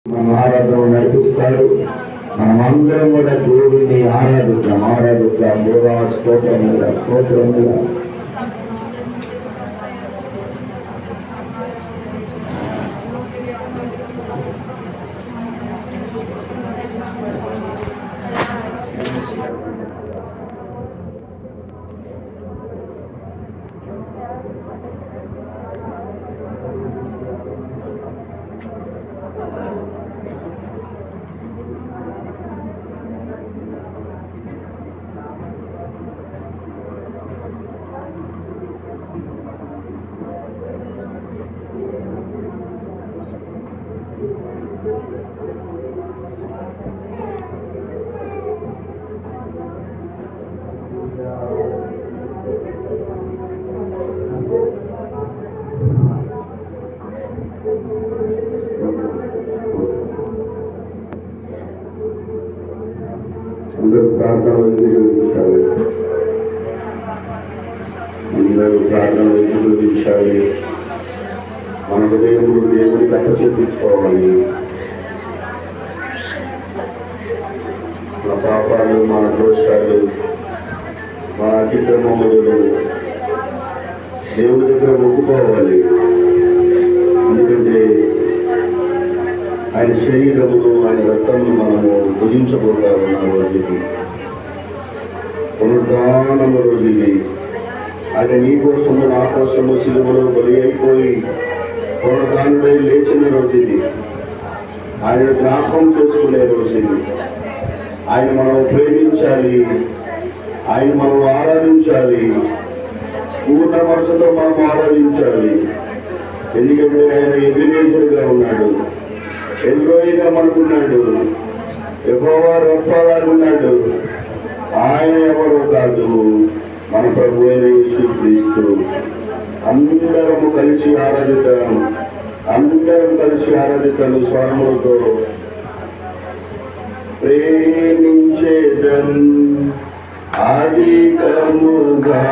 మన ఆరాధన నడిపిస్తాడు. మనమందరం కూడా దేవుడిని ఆరాధిద్దాం. దేవా స్తోత్రముగా అందరూ ప్రార్థన విధించాలి. మన హృదయంలో దేవుని కట్టసేపించుకోవాలి. మన పాపాలు, మన దోషాలు, మన అతిక్రమములు దేవుని దగ్గర మొక్కుకోవాలి. ఎందుకంటే ఆయన శరీరమును, ఆయన రక్తమును మనము భుజించబోతా ఉన్న రోజు, పునరుద్ధానము రోజు ఇది. ఆయన నీ కోసము, నా కోసము సిలువలో బలి అయిపోయి పునరుద్ధానుడై లేచిన రోజు ఇది. ఆయన జ్ఞాపకం చేసుకునే రోజు ఇది. ఆయన మనం ప్రేమించాలి, ఆయన మనం ఆరాధించాలి, పూర్ణ మనసుతో మనం ఆరాధించాలి. ఎందుకంటే ఆయన ఎబినేజర్గా ఉన్నాడు, ఎల్రోయిగా మనకున్నాడు, యెహోవా రఫాగా ఉన్నాడు. ఆయన ఎవరో కాదు, మన ప్రభు అయిన యేసుక్రీస్తు. అందరము కలిసి ఆరాధిద్దాం స్వరములతో. ప్రేమించేదన్ అధికముగా